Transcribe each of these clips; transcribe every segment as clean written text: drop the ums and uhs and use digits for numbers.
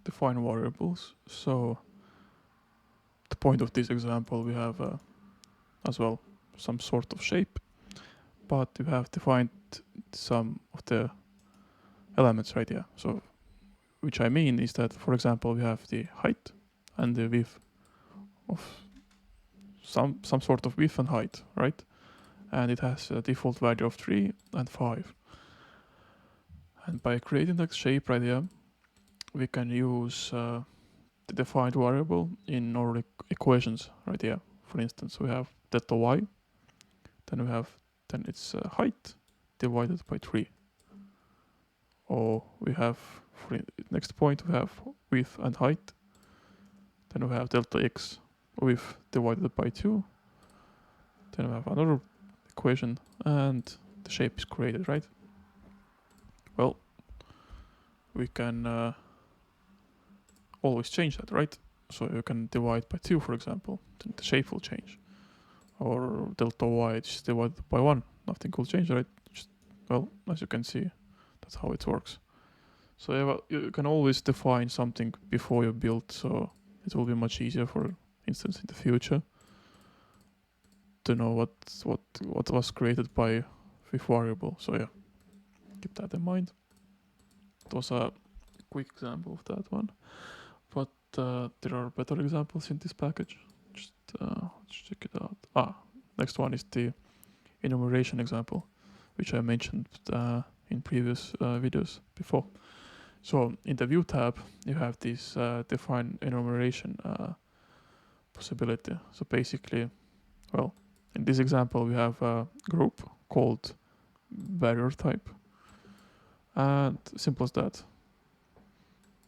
define variables. So the point of this example, we have as well some sort of shape, but we have defined some of the elements right here. So which I mean is that, for example, we have the height and the width of some sort of width and height, right? And it has a default value of 3 and 5. And by creating that shape right here, we can use the defined variable in our equations right here. For instance, we have delta y, then it's height divided by 3. Or we have, for next point, we have width and height. Then we have delta x, width divided by 2. Then we have another equation, and the shape is created, right? Well, we can always change that, right? So you can divide by 2, for example, then the shape will change. Or delta y is divided by 1, nothing will change, right? Well, as you can see, that's how it works. So you can always define something before you build, so it will be much easier, for instance, in the future, to know what was created by with variable. So yeah, keep that in mind. It was a quick example of that one, but there are better examples in this package. Just let's check it out. Next one is the enumeration example, which I mentioned in previous videos before. So in the view tab, you have this define enumeration possibility. So basically, well, in this example, we have a group called barrier type, and simple as that.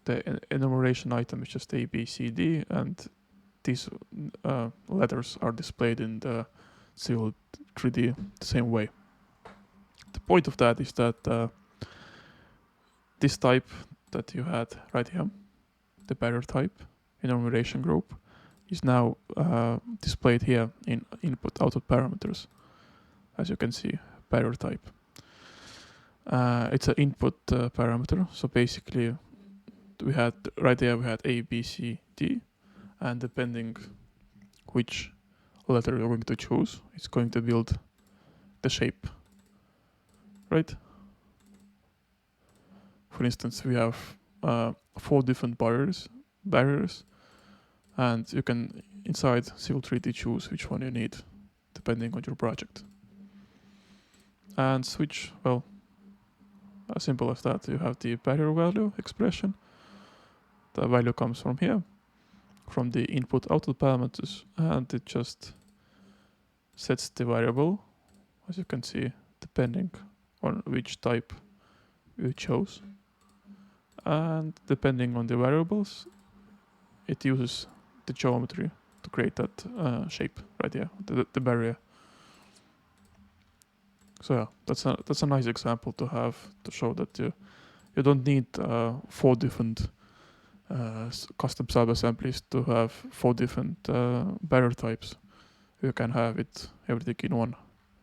The enumeration item is just A, B, C, D, and these letters are displayed in the Civil 3D the same way. The point of that is that this type that you had right here, the barrier type enumeration group, is now displayed here in input output parameters. As you can see, barrier type. It's an input parameter. So basically, we had right there, we had A, B, C, D, and depending which letter you're going to choose, it's going to build the shape, right? For instance, we have 4 different barriers, and you can inside Civil 3D choose which one you need, depending on your project. And switch, well, as simple as that. You have the barrier value expression. The value comes from here, from the input output parameters, and it just sets the variable, as you can see, depending on which type you chose. And depending on the variables, it uses the geometry to create that shape right here, the barrier. So yeah, that's a nice example to have to show that you don't need 4 different custom sub-assemblies to have 4 different barrier types. You can have everything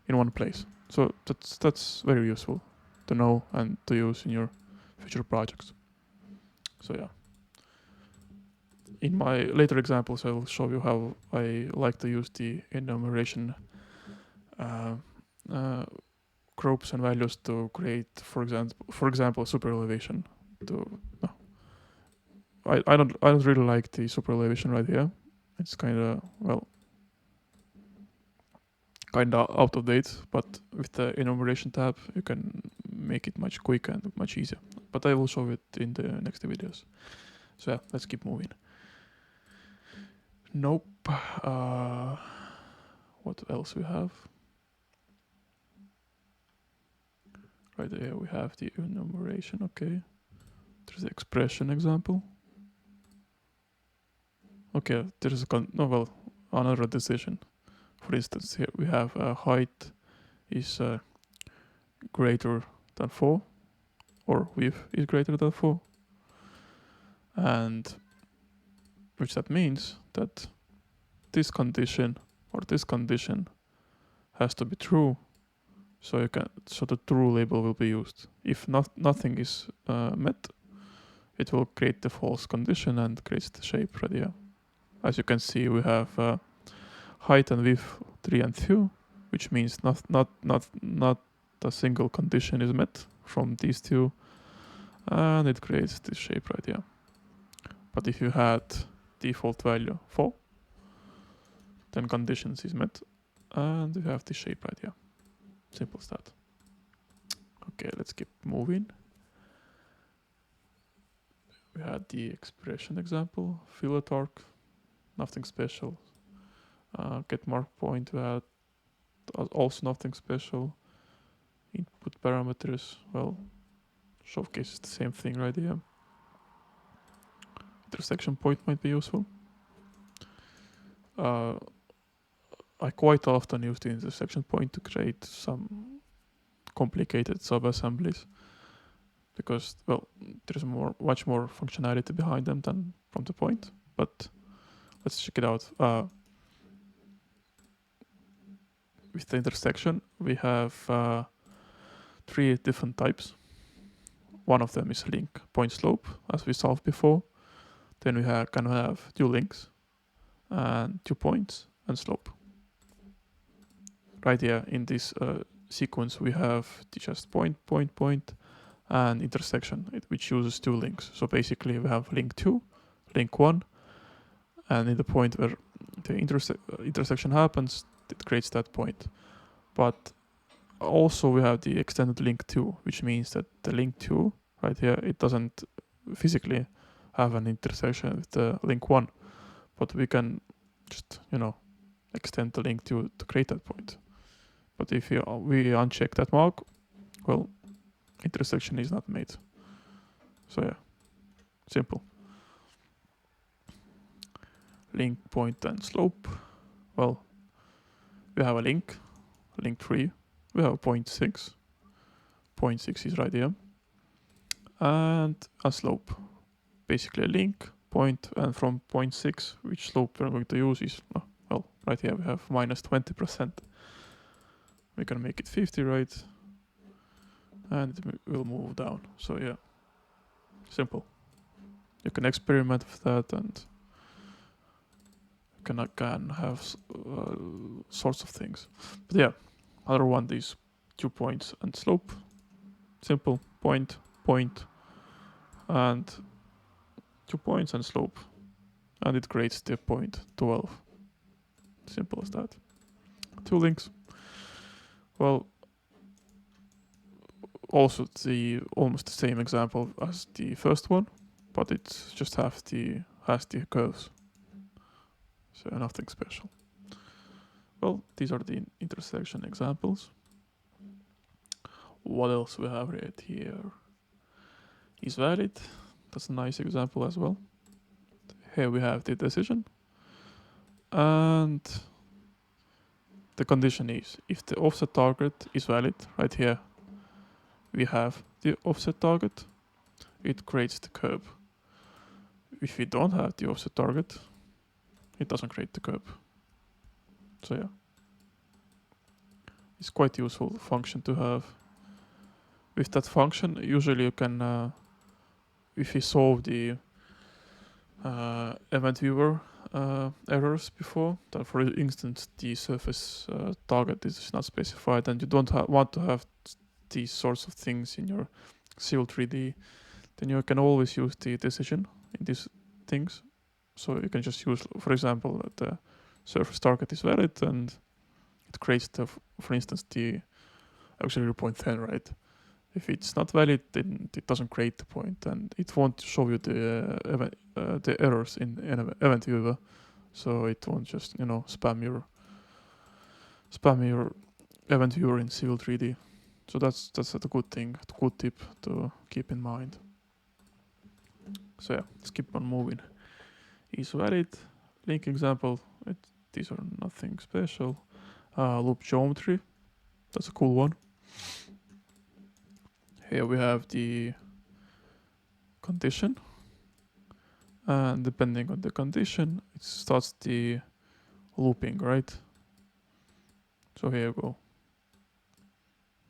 in one place. So that's very useful to know and to use in your future projects. So yeah. In my later examples, I will show you how I like to use the enumeration groups and values to create, for example, super elevation. I don't really like the super elevation right here. It's kind of out of date, but with the enumeration tab, you can make it much quicker and much easier. But I will show it in the next videos. So yeah, let's keep moving. Nope. What else we have? Right there we have the enumeration. Okay. There's the expression example. Okay, there's another decision. For instance, here we have height is greater than 4, or width is greater than 4, and which that means that this condition has to be true, so the true label will be used. If nothing is met, it will create the false condition and creates the shape right here. As you can see, we have height and width 3 and 2, which means not a single condition is met from these two, and it creates this shape right here. But if you had default value 4, then conditions is met, and you have this shape right here. Simple as that. Okay, let's keep moving. We had the expression example, fillet arc, nothing special. Get mark point, we had also nothing special. Input parameters, well, showcase is the same thing right here. Intersection point might be useful. I quite often use the intersection point to create some complicated sub-assemblies because, well, there's much more functionality behind them than from the point, but let's check it out. With the intersection, we have 3 different types. One of them is link point slope, as we solved before. Then we can have 2 links and 2 points and slope. Right here in this sequence, we have just point, and intersection, which uses 2 links. So basically, we have link 2, link 1, and in the point where the intersection happens, it creates that point. But also we have the extended link 2, which means that the link 2 right here, it doesn't physically have an intersection with the link 1, but we can just, extend the link 2 to create that point. But if we uncheck that mark, well, intersection is not made. So yeah, simple. Link, point, and slope. Well, we have a link 3. We have 0.6. 0.6 is right here. And a slope. Basically a link, point, and from 0.6, which slope we're going to use is, well, right here we have minus 20%. We can make it 50, right? And it will move down. So yeah, simple. You can experiment with that, and you can have sorts of things. But yeah, other one is 2 points and slope. Simple, point, and 2 points and slope. And it creates the point 12. Simple as that. 2 links. Well, also almost the same example as the first one, but it just has the curves. So nothing special. Well, these are the intersection examples. What else we have right here? Is valid. That's a nice example as well. Here we have the decision. And the condition is if the offset target is valid, right here we have the offset target, it creates the curve. If we don't have the offset target, it doesn't create the curve. So yeah, it's quite useful function to have. With that function, usually you can, if you solve the event viewer errors before, then for instance the surface target is not specified and you don't want to have these sorts of things in your Civil 3D, then you can always use the decision in these things. So you can just use, for example, the surface target is valid and it creates for instance, the auxiliary point 10, right? If it's not valid, then it doesn't create the point and it won't show you the errors in event viewer. So it won't just, spam your event viewer in Civil 3D. So that's a good thing, a good tip to keep in mind. So yeah, let's keep on moving. Is valid. Link example. These are nothing special. Loop geometry. That's a cool one. Here we have the condition. And depending on the condition, it starts the looping, right? So here you go.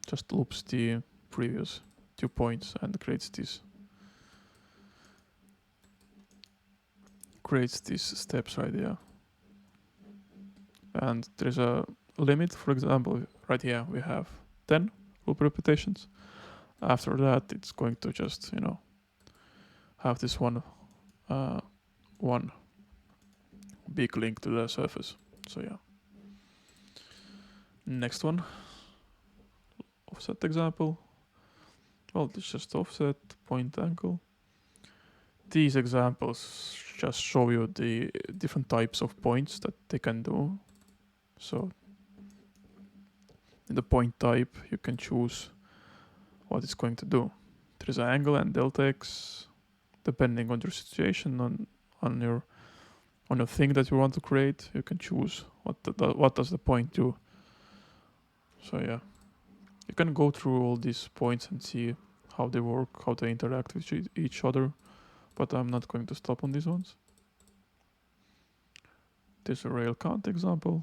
Just loops the previous 2 points and creates this creates these steps right here. And there's a limit. For example, right here we have 10 loop repetitions. After that, it's going to just, have this one big link to the surface. So yeah. Next one, offset example. Well, it's just offset, point, angle. These examples just show you the different types of points that they can do. So in the point type, you can choose what it's going to do. There's an angle and delta x, depending on your situation, on your thing that you want to create. You can choose what does the point do. So yeah, you can go through all these points and see how they work, how they interact with each other, but I'm not going to stop on these ones. There's a rail count example.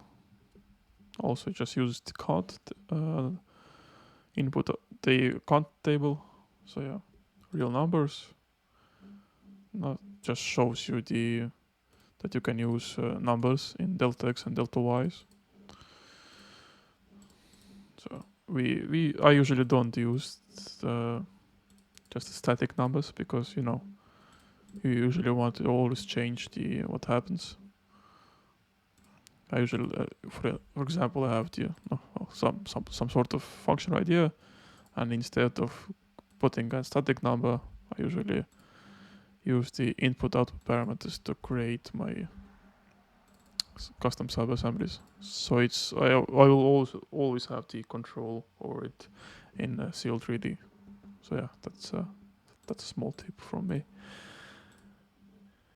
Also just use the count input the count table. So yeah, real numbers. Now just shows you that you can use numbers in delta x and delta y's. So I usually don't use just the static numbers because you usually want to always change what happens. I usually, for example, I have some sort of function right here, and instead of putting a static number, I usually use the input-output parameters to create my custom subassemblies. So I will always have the control over it in CL3D. So yeah, that's a small tip from me.